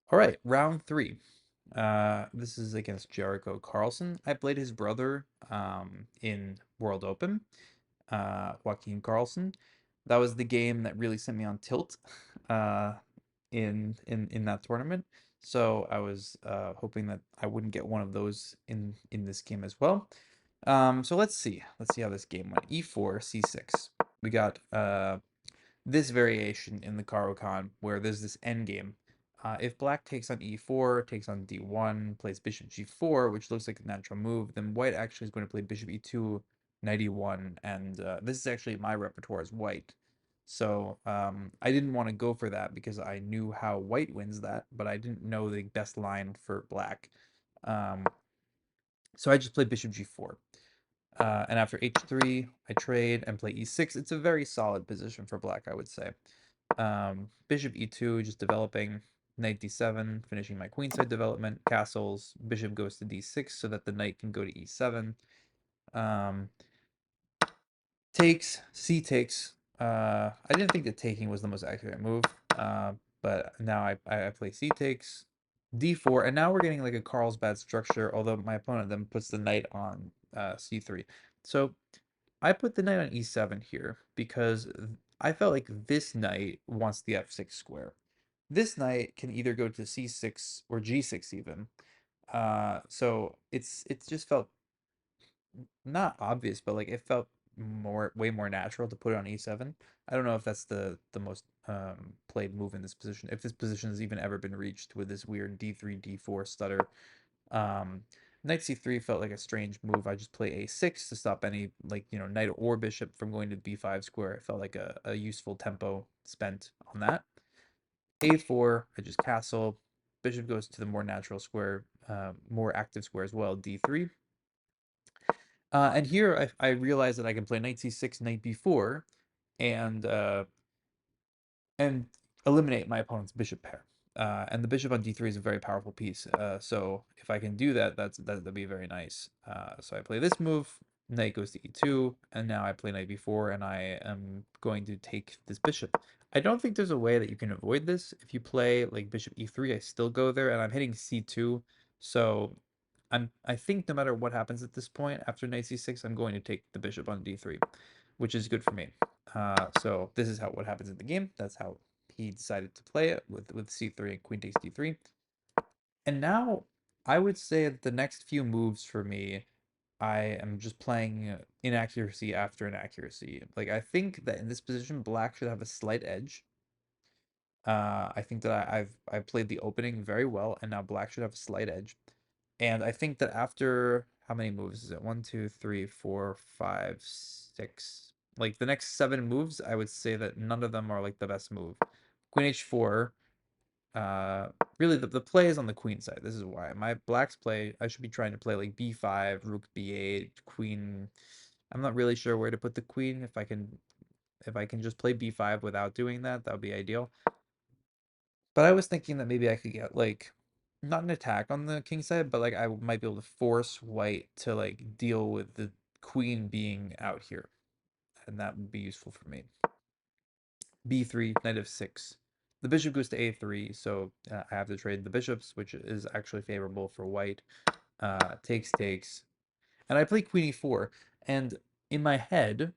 All right, round three. This is against Jericho Carlson. I played his brother in World Open, Joaquin Carlson. That was the game that really sent me on tilt uh, in that tournament. So I was hoping that I wouldn't get one of those in this game as well. So let's see. Let's see how this game went. E4, C6. We got this variation in the Caro-Kann where there's this endgame. If black takes on e4, takes on d1, plays bishop g4, which looks like a natural move, then white actually is going to play bishop e2, knight e1, and this is actually my repertoire as white. So I didn't want to go for that because I knew how white wins that, but I didn't know the best line for black. Um, so I just played bishop g4. And after h3, I trade and play e6. It's a very solid position for black, I would say. Bishop e2, just developing. Knight d7, finishing my queenside development. Castles. Bishop goes to d6 so that the knight can go to e7. Um, takes, c takes. I didn't think that taking was the most accurate move, but now I play c takes, d4, and now we're getting like a Carlsbad structure, although my opponent then puts the knight on c3. So I put the knight on e7 here because I felt like this knight wants the f6 square. This knight can either go to c6 or g6 even. So it's just felt not obvious, but like it felt way more natural to put it on e7. I don't know if that's the most played move in this position. If this position has even ever been reached with this weird d3 d4 stutter. Um, Knight c3 felt like a strange move. I just play a6 to stop any like knight or bishop from going to b5 square. It felt like a useful tempo spent on that. A4, I just castle. Bishop goes to the more natural square, more active square as well, d3. And here I realize that I can play knight c6, knight b4, and uh, and eliminate my opponent's bishop pair. And the bishop on d3 is a very powerful piece. So if I can do that, that'd be very nice. So I play this move, knight goes to e2, and now I play knight b4, and I am going to take this bishop. I don't think there's a way that you can avoid this. If you play like bishop e3, I still go there, and I'm hitting c2. So I think no matter what happens at this point after knight c6, I'm going to take the bishop on d3, which is good for me. So this is what happens in the game. That's how he decided to play it with c3 and queen takes d3. And now I would say that the next few moves for me, I am just playing inaccuracy after inaccuracy. Like I think that in this position, black should have a slight edge. I think that I've played the opening very well, and now black should have a slight edge. And I think that after how many moves is it? One, two, three, four, five, six. Like the next seven moves, I would say that none of them are like the best move. Queen h4. Uh, Really the play is on the queen side. This is why my black's play. I should be trying to play like b5, rook b8, queen. I'm not really sure where to put the queen. If I can just play b5 without doing that, that would be ideal. But I was thinking that maybe I could get like not an attack on the king side, but like I might be able to force white to like deal with the queen being out here, and that would be useful for me. B3, knight f6. The bishop goes to a3, so I have to trade the bishops, which is actually favorable for white. Takes, and I play queen e4, and in my head,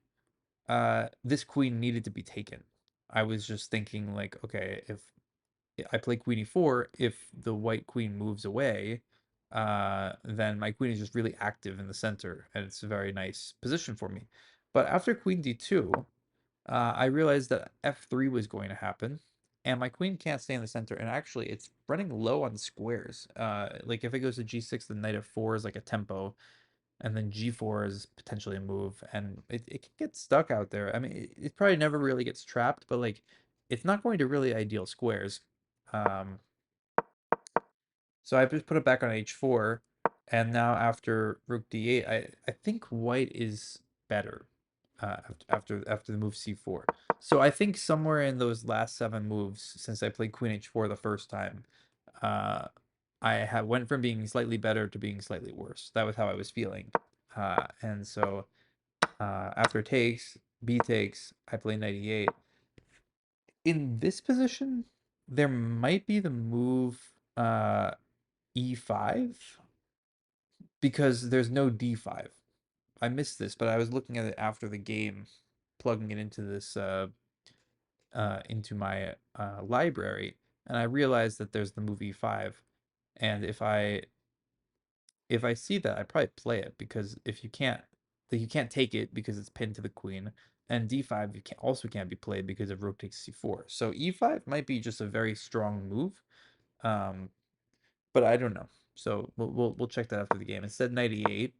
this queen needed to be taken. I was just thinking like, okay, if I play queen e4, if the white queen moves away, then my queen is just really active in the center, and it's a very nice position for me. But after queen d2, I realized that f3 was going to happen, and my queen can't stay in the center. And actually, it's running low on squares. Like if it goes to g6, the knight f4 is like a tempo, and then g4 is potentially a move, and it can get stuck out there. I mean, it probably never really gets trapped, but like it's not going to really ideal squares. Um, so I just put it back on h4, and now after rook d8, I think white is better after the move c4. So I think somewhere in those last seven moves, since I played queen h4 the first time, uh, I went from being slightly better to being slightly worse. That was how I was feeling. And so after takes, b takes, I play knight e8. In this position, there might be the move. uh, e5 because there's no d5. I missed this, but I was looking at it after the game, plugging it into this into my library, and I realized that there's the move e5, and if I see that, I probably play it because if you can't, like you can't take it because it's pinned to the queen, and d5 you can't be played because of rook takes c4. So e5 might be just a very strong move, um, but I don't know. So we'll check that after the game. Instead, knight e8,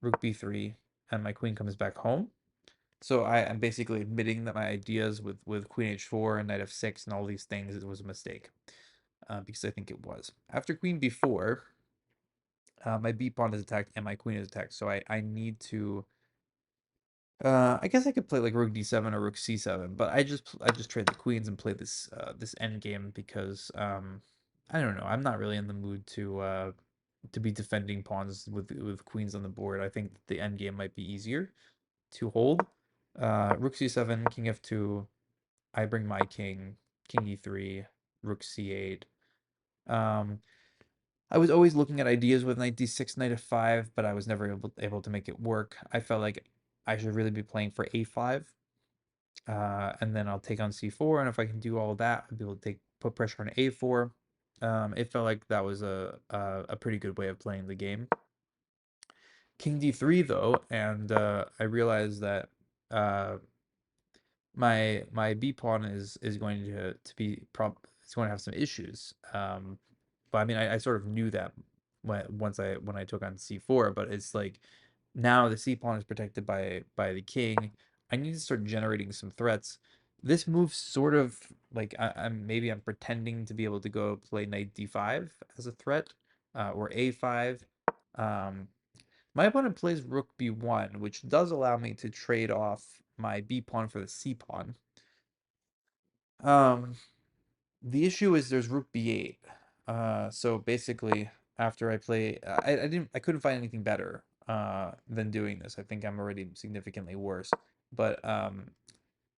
rook b3, and my queen comes back home. So I'm basically admitting that my ideas with queen h4 and knight f6 and all these things, it was a mistake, because I think it was. After queen b4, my b pawn is attacked and my queen is attacked. So I need to. I guess I could play like rook d7 or rook c7, but I just trade the queens and play this end game because I don't know. I'm not really in the mood to be defending pawns with queens on the board. I think the end game might be easier to hold. Rook c7, king f2. I bring my king, king e3, rook c8. Um, I was always looking at ideas with knight d6, knight f5, but I was never able to make it work. I felt like I should really be playing for a5, and then I'll take on c4, and if I can do all that, I'll be able to put pressure on a4. It felt like that was a pretty good way of playing the game. King d3 though, and I realized that uh, my b pawn is going to be it's going to have some issues. But I mean, I sort of knew that when I took on c4, but it's like now the c pawn is protected by the king. I need to start generating some threats. This move sort of like I'm pretending to be able to go play knight d5 as a threat, or a5. Um, my opponent plays rook b1, which does allow me to trade off my b pawn for the c pawn. Um, the issue is there's rook b8. So basically, after I couldn't find anything better than doing this. I think I'm already significantly worse. But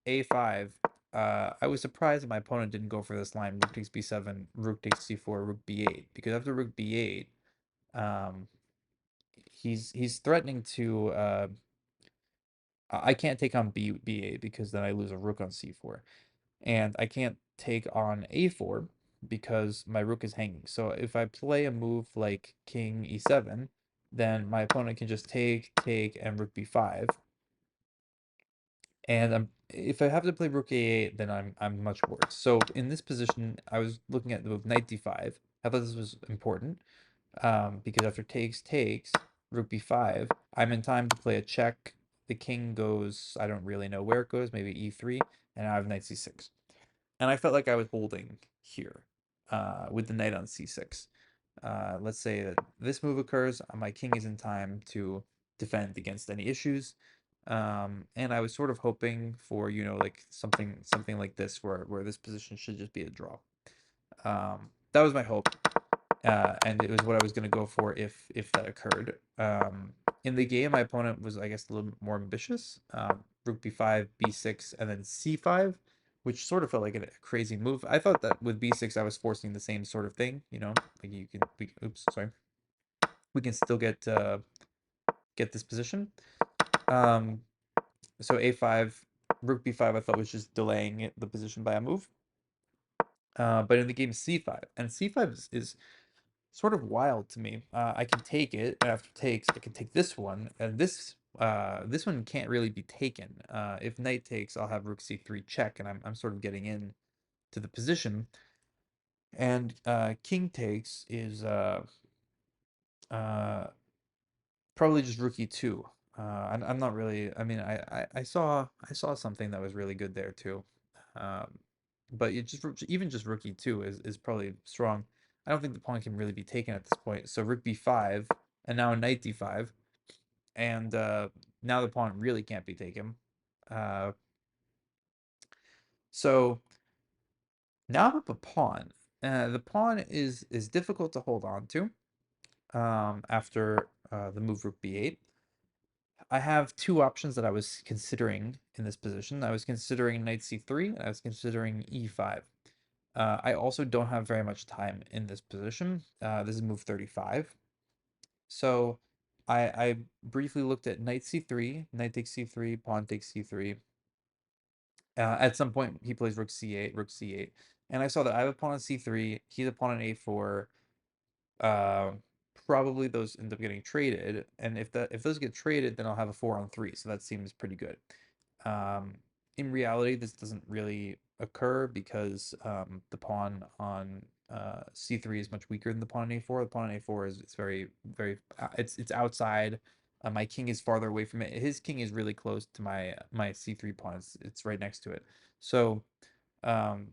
a5. I was surprised that my opponent didn't go for this line. Rook takes b7, rook takes c4, rook b8. Because after rook b8, um, he's threatening to. I can't take on b8 because then I lose a rook on c4, and I can't take on a4 because my rook is hanging. So if I play a move like king e7, then my opponent can just take, and rook b5. And if I have to play rook a8, then I'm much worse. So in this position, I was looking at the move knight d5. I thought this was important, because after takes, rook b5, I'm in time to play a check. The king goes, I don't really know where it goes, maybe e3, and I have knight c6. And I felt like I was holding here, with the knight on c6. Let's say that this move occurs, my king is in time to defend against any issues. And I was sort of hoping for, like something like this where this position should just be a draw. That was my hope, and it was what I was going to go for if that occurred. In the game, my opponent was, I guess, a little bit more ambitious. Rook b5, b6, and then c5, which sort of felt like a crazy move. I thought that with b6, I was forcing the same sort of thing. Like oops, sorry, we can still get this position. So a5, rook b5, I thought was just delaying the position by a move. But in the game c5, and c5 is sort of wild to me. I can take it, and after takes, I can take this one, and this one can't really be taken. If knight takes, I'll have rook c3 check, and I'm sort of getting in to the position. And king takes is uh, probably just rook e2. I'm not really. I mean, I saw something that was really good there too. Um, but even just rook e2 is probably strong. I don't think the pawn can really be taken at this point. So rook b5, and now knight d5, and now the pawn really can't be taken. Uh, so now I'm up a pawn. The pawn is difficult to hold on to, after the move rook b8. I have two options that I was considering in this position. I was considering knight c3, and I was considering e5. I also don't have very much time in this position. This is move 35. So I briefly looked at knight c3, knight takes c3, pawn takes c3. At some point, he plays rook c8, rook c8. And I saw that I have a pawn on c3, he's a pawn on a4. Uh, Probably those end up getting traded, and if those get traded, then I'll have a 4 on 3. So that seems pretty good. Um, in reality, this doesn't really occur because the pawn on c3 is much weaker than the pawn on a4. The pawn on a4 is it's very very it's outside. My king is farther away from it. His king is really close to my c3 pawn. It's right next to it. So um,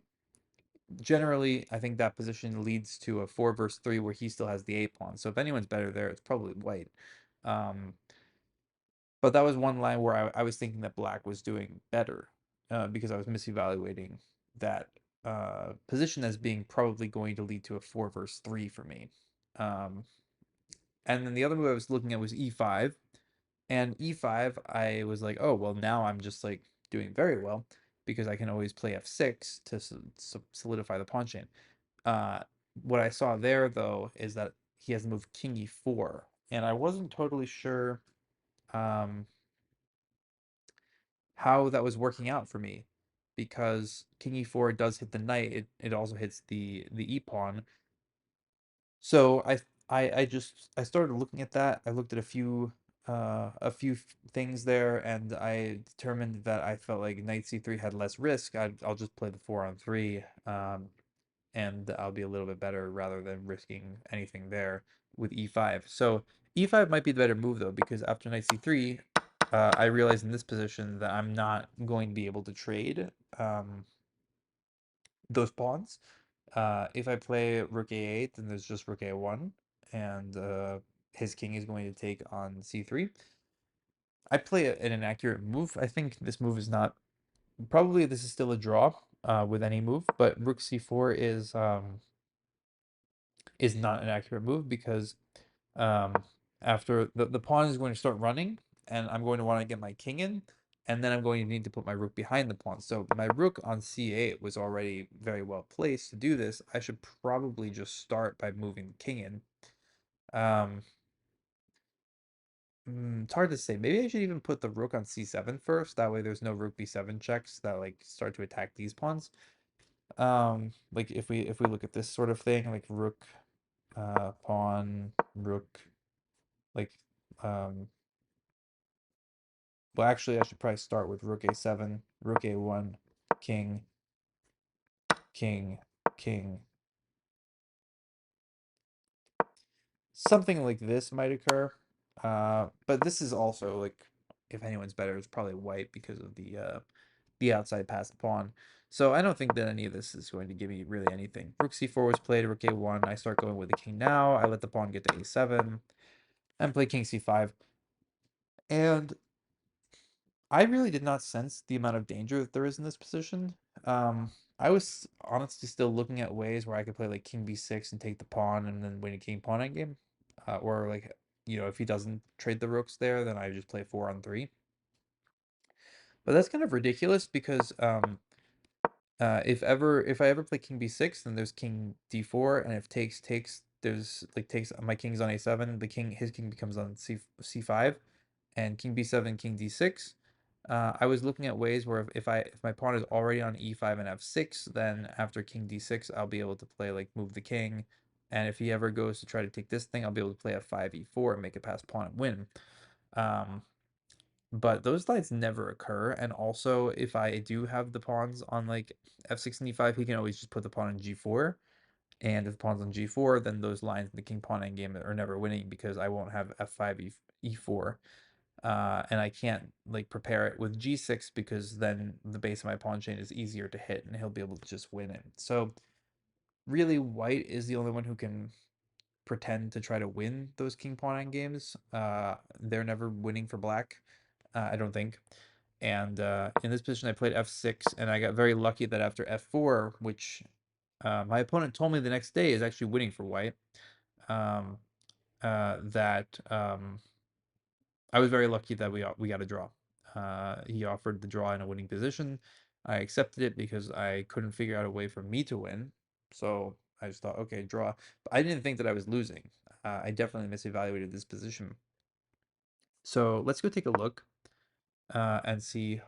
generally, I think that position leads to a 4 versus 3 where he still has the a pawn. So if anyone's better there, it's probably white. Um, but that was one line where I was thinking that black was doing better because I was misevaluating that position as being probably going to lead to a 4 versus 3 for me. Um, and then the other move I was looking at was e5. And e5, I was like, oh, well, now I'm just like doing very well because I can always play f6 to solidify the pawn chain. Uh, what I saw there, though, is that he has moved king e4. And I wasn't totally sure um, how that was working out for me because king e4 does hit the knight. It also hits the e pawn. So I started looking at that. I looked at things there, and I determined that I felt like knight c3 had less risk. I'll just play the 4 on 3, and I'll be a little bit better rather than risking anything there with e5. So e5 might be the better move though, because after knight c3, I realized in this position that I'm not going to be able to trade those pawns. If I play rook a8, then there's just rook a1, and his king is going to take on c3. I play an inaccurate move. I think this move is not. Probably this is still a draw with any move, but rook c4 is not an accurate move because um, after the pawn is going to start running, and I'm going to want to get my king in, and then I'm going to need to put my rook behind the pawn. So my rook on c8 was already very well placed to do this. I should probably just start by moving the king in. Um, it's hard to say. Maybe I should even put the rook on c7 first. That way there's no rook b7 checks that like start to attack these pawns. Like if we look at this sort of thing, like rook, pawn, rook, like um well, actually, I should probably start with rook a7, rook a1, king, king, king. Something like this might occur. But this is also like, if anyone's better, it's probably white because of the outside passed pawn. So I don't think that any of this is going to give me really anything. Rook c4 was played, rook a1. I start going with the king now. I let the pawn get to a7 and play king c5. And I really did not sense the amount of danger that there is in this position. I was honestly still looking at ways where I could play like king b6 and take the pawn and then win a king pawn endgame. Or like, if he doesn't trade the rooks there, then I just play 4 on 3. But that's kind of ridiculous because if I ever play king b6, then there's king d4, and if takes, there's like takes my king's on a7, his king becomes on c5, and king b7, king d6. I was looking at ways where if my pawn is already on e5 and f6, then after king d6, I'll be able to play like move the king, and if he ever goes to try to take this thing, I'll be able to play f5 e4 and make it past pawn and win. Um, but those lines never occur, and also if I do have the pawns on like f6 and e5, he can always just put the pawn on g4. And if the pawn's on g4, then those lines in the king pawn endgame are never winning because I won't have f5 e4. And I can't like prepare it with g6 because then the base of my pawn chain is easier to hit and he'll be able to just win it. So really, white is the only one who can pretend to try to win those king pawn end games. They're never winning for black, I don't think. And in this position, I played f6, and I got very lucky that after f4, which my opponent told me the next day is actually winning for white, um, that I was very lucky that we got a draw. He offered the draw in a winning position, I accepted it because I couldn't figure out a way for me to win. So I just thought, okay, draw. But I didn't think that I was losing. I definitely misevaluated this position. So let's go take a look and see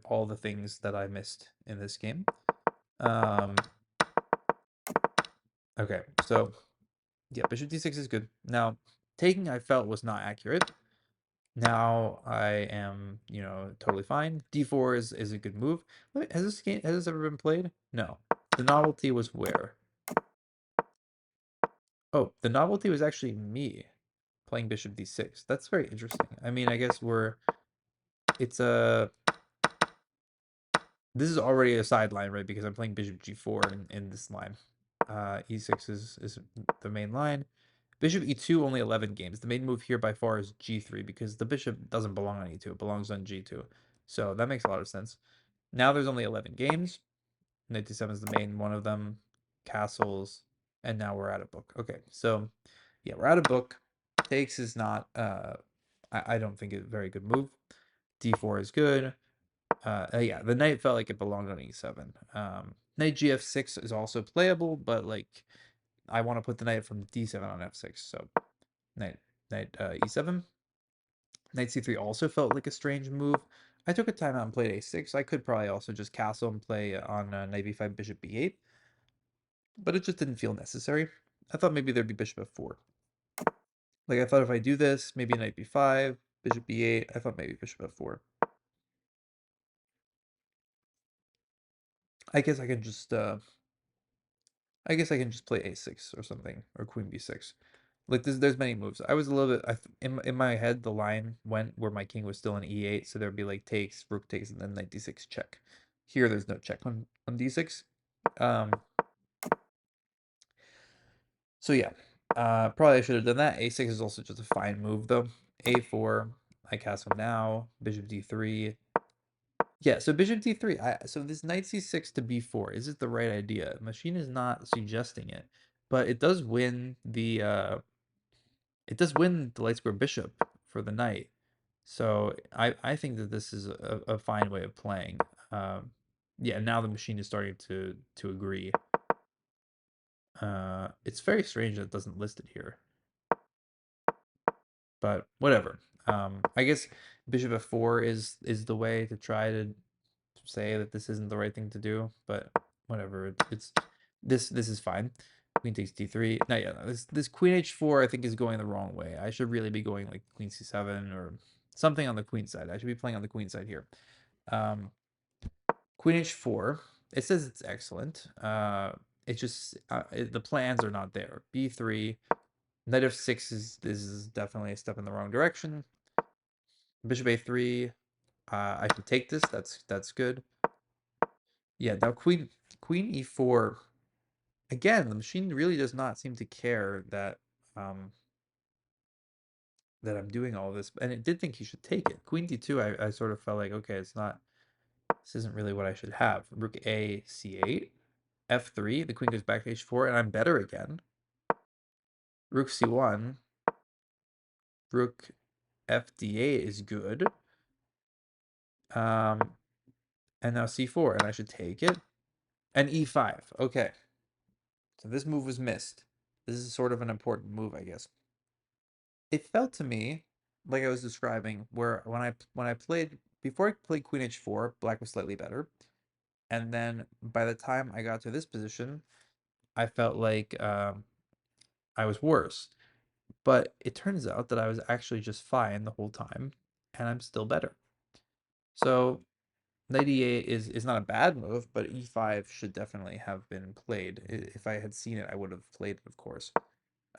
all the things that I missed in this game. Um, okay, so yeah, bishop d6 is good. Now, taking I felt was not accurate. Now I am, totally fine. D4 is a good move. Has this ever been played? No. The novelty was where? Oh, the novelty was actually me playing bishop d6. That's very interesting. I mean, I guess it's a this is already a sideline, right? Because I'm playing bishop g4 in this line. E6 is the main line. Bishop e2, only 11 games. The main move here by far is g3 because the bishop doesn't belong on e2. It belongs on g2. So that makes a lot of sense. Now there's only 11 games. Knight d7 is the main one of them. Castles. And now we're out of book. Okay, so yeah, we're out of book. Takes is not, I don't think it's a very good move. d4 is good. Yeah, the knight felt like it belonged on e7. Knight gf6 is also playable, but like I want to put the knight from d7 on f6. So knight e7. Knight c3 also felt like a strange move. I took a timeout and played a6. I could probably also just castle and play on knight b5, bishop b8, but it just didn't feel necessary. I thought maybe there'd be bishop f4. Like I thought if I do this, maybe knight b5, bishop b8. I thought maybe bishop f4. I guess I can just I guess I can just play a6 or something, or queen b6. Like there's many moves. I was a little bit in my head the line went where my king was still in e8, so there'd be like takes, rook takes, and then knight d6 check. Here there's no check on d6. Um, so yeah, probably I should have done that. A6 is also just a fine move though. A4, I castle now. Bishop d3. Yeah, so bishop d3. So this knight c6 to b4, is it the right idea? Machine is not suggesting it, but it does win the light square bishop for the knight. So I think that this is a fine way of playing. Yeah, now the machine is starting to agree. It's very strange that it doesn't list it here, but whatever. I guess bishop f4 is the way to try to say that this isn't the right thing to do, but whatever. It's this is fine. Queen takes d3. No, yeah, no, this queen h4 I think is going the wrong way. I should really be going like queen c7 or something on the queen side. I should be playing on the queen side here. Queen h4. It says it's excellent. It's just the plans are not there. b3. Knight f6 is definitely a step in the wrong direction. Bishop a3. I should take this. That's good. Yeah, now queen e4. Again, the machine really does not seem to care that that I'm doing all this, and it did think he should take it. Queen d2, I sort of felt like, okay, this isn't really what I should have. Rook a c8, f3, the queen goes back to h4, and I'm better again. Rook c1, rook f d8 is good. And now c4, and I should take it. And e5, okay. So this move was missed. This is sort of an important move, I guess. It felt to me like I was describing where when I played before I played Queen H4, black was slightly better. And then by the time I got to this position, I felt like I was worse. But it turns out that I was actually just fine the whole time, and I'm still better. So knight e8 is not a bad move, but e5 should definitely have been played. If I had seen it, I would have played it, of course.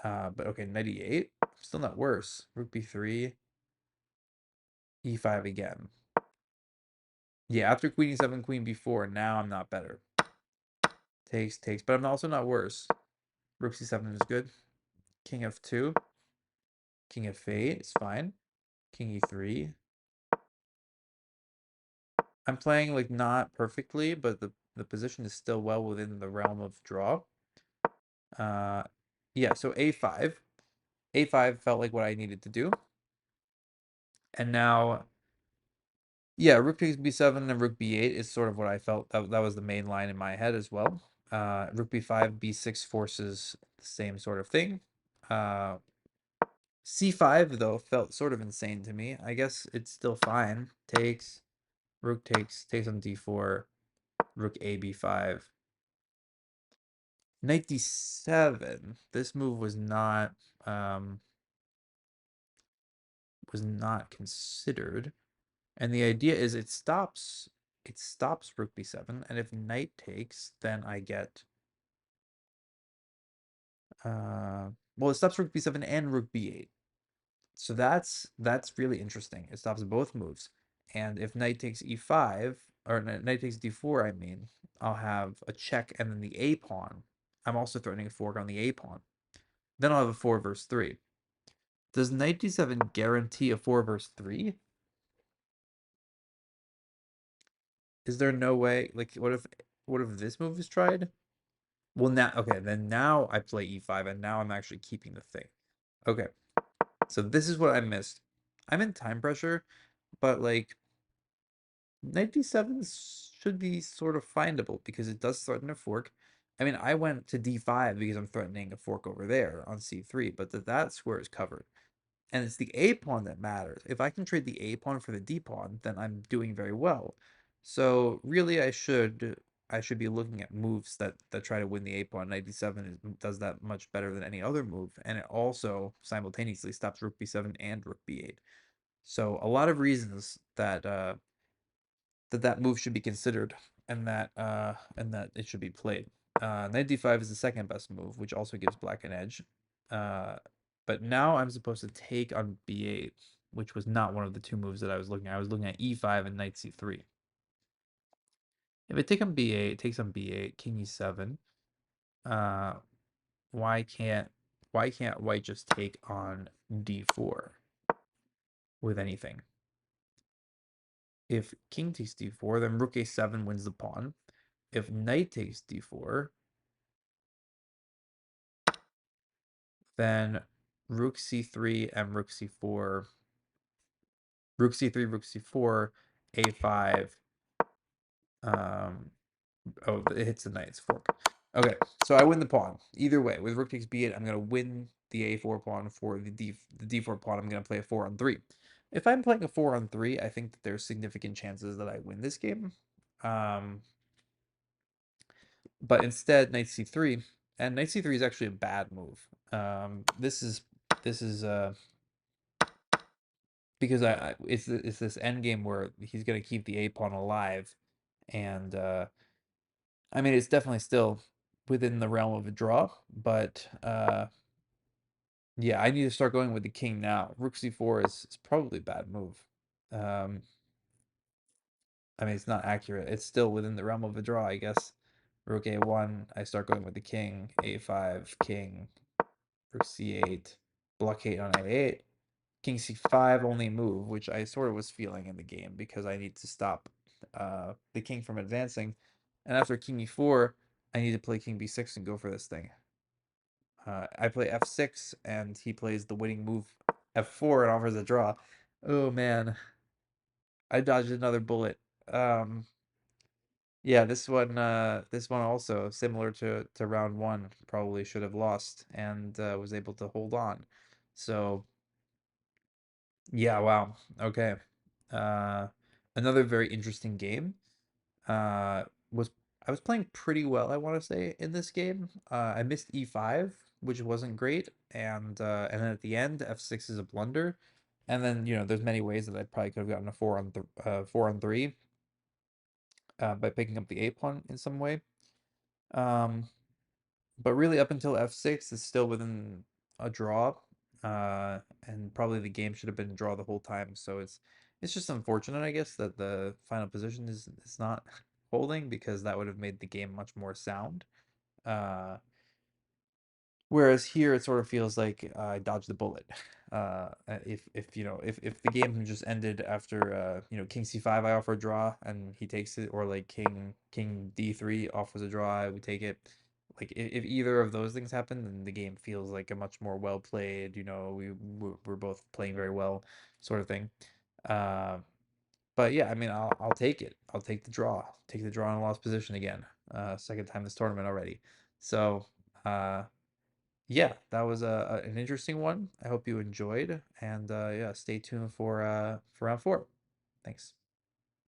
But okay, knight e8, still not worse. Rook b3, e5 again. Yeah, after queen e7, queen b4, now I'm not better. Takes, but I'm also not worse. Rook c7 is good. King f2, king f8 is fine. King e3. I'm playing like not perfectly, but the position is still well within the realm of draw. Uh, yeah, so a5. A5 felt like what I needed to do. And now Yeah, rook takes b7 and rook b8 is sort of what I felt that was the main line in my head as well. Rook b5, b6 forces the same sort of thing. Uh, c5 though felt sort of insane to me. I guess it's still fine. Takes, rook takes on d4, rook a b5. Knight d7. This move um was not considered. And the idea is it stops rook b7, and if knight takes, then I get well, it stops rook b7 and rook b8. So that's really interesting. It stops both moves. And if knight takes e5, or knight takes d4, I mean, I'll have a check and then the a pawn. I'm also threatening a fork on the a pawn. Then I'll have a 4 versus 3. Does knight d7 guarantee a 4 versus 3? Is there no way? Like, what if this move is tried? Well, now, okay, then now I play e5, and now I'm actually keeping the thing. Okay, so this is what I missed. I'm in time pressure, but like knight d7 should be sort of findable because it does threaten a fork. I mean, I went to d5 because I'm threatening a fork over there on c3, but that square is covered. And it's the a pawn that matters. If I can trade the a pawn for the d pawn, then I'm doing very well. So really, I should be looking at moves that try to win the a pawn. Knight d7 does that much better than any other move, and it also simultaneously stops rook b7 and rook b8. So a lot of reasons that move should be considered, and that it should be played. Knight d5 is the second best move, which also gives black an edge. Uh, but now I'm supposed to take on b8, which was not one of the two moves that I was looking at. I was looking at e5 and knight c3. If I take on b8, it takes on b8, king e7. Uh, why can't why can't white just take on d4 with anything? If king takes d4, then rook a7 wins the pawn. If knight takes d4, then rook c3 and rook c4, rook c3, rook c4, a5. Um, oh, it hits the knight. It's fork. Okay, so I win the pawn. Either way, with rook takes b8, I'm gonna win the a4 pawn. For the d4 pawn, I'm gonna play a 4 on 3. If I'm playing a 4 on 3, I think that there's significant chances that I win this game. Um, but instead, knight c3, and knight c3 is actually a bad move. This is because it's this end game where he's gonna keep the a pawn alive, and I mean it's definitely still within the realm of a draw, but yeah, I need to start going with the king now. Rook c4 is probably a bad move. Um, I mean it's not accurate. It's still within the realm of a draw, I guess. Rook a1, I start going with the king. A5, king. Rook c8, blockade on a8. King c5 only move, which I sort of was feeling in the game because I need to stop the king from advancing. And after king e4, I need to play king b6 and go for this thing. I play f6, and he plays the winning move f4 and offers a draw. Oh man, I dodged another bullet. Um, yeah, this one also similar to round one, probably should have lost and was able to hold on. So yeah, wow. Okay. Uh, another very interesting game. Uh, was I was playing pretty well, I want to say, in this game. I missed e5, which wasn't great, and then at the end, f6 is a blunder. And then, there's many ways that I probably could have gotten a 4 on 3 by picking up the a pawn in some way. Um, but really up until f6 is still within a draw, and probably the game should have been a draw the whole time. So it's just unfortunate, I guess, that the final position is not holding, because that would have made the game much more sound. uh Whereas here it sort of feels like I dodged the bullet. If the game just ended after king c5, I offer a draw and he takes it, or like king d3 offers a draw, I would take it. Like if either of those things happen, then the game feels like a much more well played. We're both playing very well, sort of thing. Uh, But yeah, I mean, I'll take it. I'll take the draw. Take the draw in a lost position again. Second time this tournament already. So uh, yeah, that was an interesting one. I hope you enjoyed, and yeah, stay tuned for round four. Thanks.